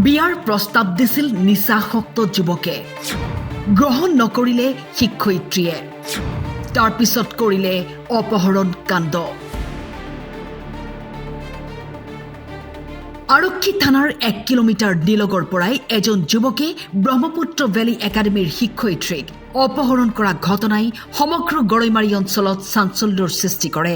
বিয়াৰ প্ৰস্তাৱ দিছিল নিচাসক্ত যুৱকে গ্ৰহণ নকৰিলে শিক্ষয়িত্ৰীয়ে তাৰ পিছত কৰিলে অপহৰণ কাণ্ড আৰক্ষী থানাৰ 1 কিলোমিটাৰ নিলগৰ পৰাই এজন যুৱকে ব্ৰহ্মপুত্ৰ ভেলী একাডেমীৰ শিক্ষয়িত্ৰীক অপহৰণ কৰা ঘটনাই সমগ্ৰ গৰৈমাৰী অঞ্চলত চাঞ্চল্যৰ সৃষ্টি কৰে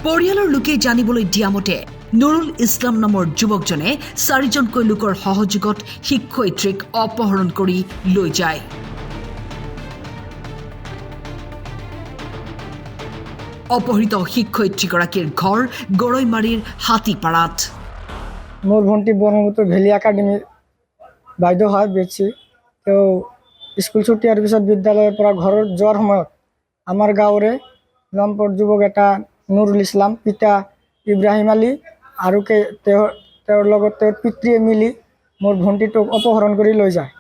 পৰিয়ালৰ লোকে জানিবলৈ দিয়া মতে নুৰুল ইছলাম নামৰ যুৱকজনে 4জনকৈ লোকৰ সহযোগত শিক্ষয়িত্ৰীক অপহৰণ কৰি লৈ যায় অপহৃত শিক্ষয়িত্ৰীগৰাকীৰ ঘৰ গৰৈমাৰীৰ হাতীপাৰাত মোৰ ভণ্টি ব্ৰহ্মপুত্ৰ ভেলী একাডেমীৰ বাইদেউ হয় বেছি তেওঁ স্কুল ছুটি হোৱাৰ পিছত বিদ্যালয়ৰ পৰা ঘৰত যোৱাৰ সময়ত আমাৰ গাঁৱৰে লম্পট যুৱক এটা নুৰুল ইছলাম পিতা ইব্ৰাহিম আলী আৰু তেওঁৰ লগত তেওঁৰ পিতৃয়ে মিলি মোৰ ভণ্টিটোক অপহৰণ কৰি লৈ যায়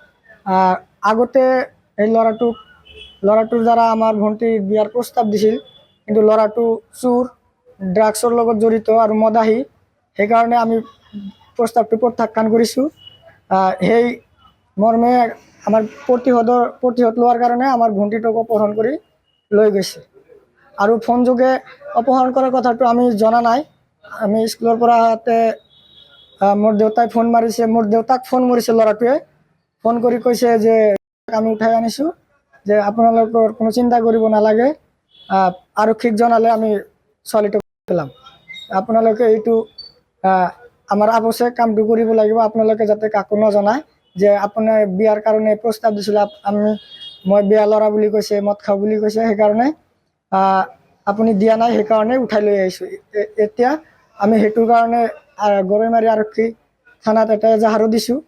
আগতে এই ল'ৰাটোৰ দ্বাৰা আমাৰ ভণ্টিৰ বিয়াৰ প্ৰস্তাৱ দিছিল কিন্তু ল'ৰাটো চোৰ ড্ৰাগছৰ লগত জড়িত আৰু মদাহী সেইকাৰণে আমি প্ৰস্তাৱটো প্ৰত্যাখ্যান কৰিছোঁ সেই মৰ্মে আমাৰ প্ৰতিশোধ লোৱাৰ কাৰণে আমাৰ ভণ্টিটোক অপহৰণ কৰি লৈ গৈছে আৰু ফোন যোগে অপহৰণ কৰাৰ কথাটো আমি জনা নাই আমি স্কুলৰ পৰা আহোঁতে মোৰ দেউতাই ফোন মাৰিছে মোৰ দেউতাক ফোন মাৰিছে ল'ৰাটোৱে ফোন কৰি কৈছে যে আমি উঠাই আনিছোঁ যে আপোনালোকৰ কোনো চিন্তা কৰিব নালাগে আৰক্ষীক জনালে আমি ছোৱালীটোক পেলাম আপোনালোকে এইটো আমাৰ আৱশ্যক কামটো কৰিব লাগিব আপোনালোকে যাতে কাকো নজনায় যে আপোনাৰ বিয়াৰ কাৰণে প্ৰস্তাৱ দিছিল মই বিয়া ল'ৰা বুলি কৈছে মদ খাওঁ বুলি কৈছে সেইকাৰণে আপুনি দিয়া নাই সেইকাৰণে উঠাই লৈ আহিছোঁ এতিয়া আমি সেইটোৰ কাৰণে গৰৈমাৰী আৰক্ষী থানাত এটা এজাহাৰো দিছোঁ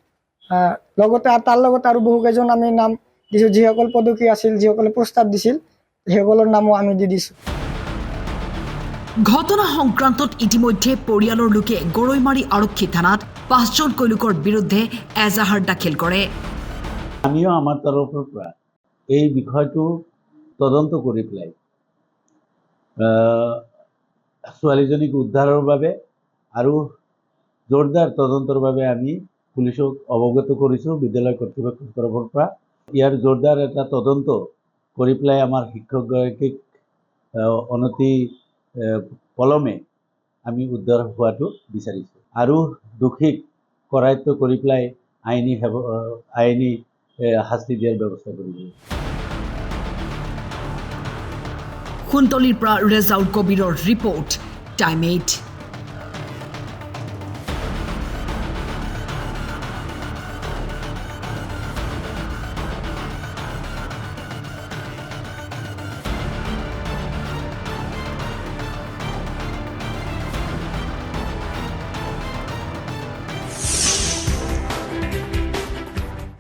লগতে তাৰ লগত আৰু বহুকেইজন আমি নাম দিছোঁ যিসকল পদকী আছিল যিসকলে প্ৰস্তাৱ দিছিল সেইসকলৰ নামো আমি দি দিছোঁ ঘটনা সংক্ৰান্তত ইতিমধ্যে পৰিয়ালৰ লোকে গৰৈমাৰী আৰক্ষী থানাত 5জনকৈ লোকৰ বিৰুদ্ধে এজাহাৰ দাখিল কৰে আমিও আমাৰ তৰফৰ পৰা এই বিষয়টো তদন্ত কৰি পেলাই ছোৱালীজনীক উদ্ধাৰৰ বাবে আৰু জোৰদাৰ তদন্তৰ বাবে আমি পুলিচক অৱগত কৰিছোঁ বিদ্যালয় কৰ্তৃপক্ষৰ তৰফৰ পৰা ইয়াৰ জোৰদাৰ এটা তদন্ত কৰি পেলাই আমাৰ শিক্ষকগৰাকীক অনতি পলমে আমি উদ্ধাৰ হোৱাটো বিচাৰিছোঁ আৰু দোষীক কৰায়ত্ব কৰি পেলাই আইনী শাস্তি দিয়াৰ ব্যৱস্থা কৰিব কুন্তলীৰ পৰা ৰেজাউল কবিৰৰ ৰিপৰ্ট টাইম 8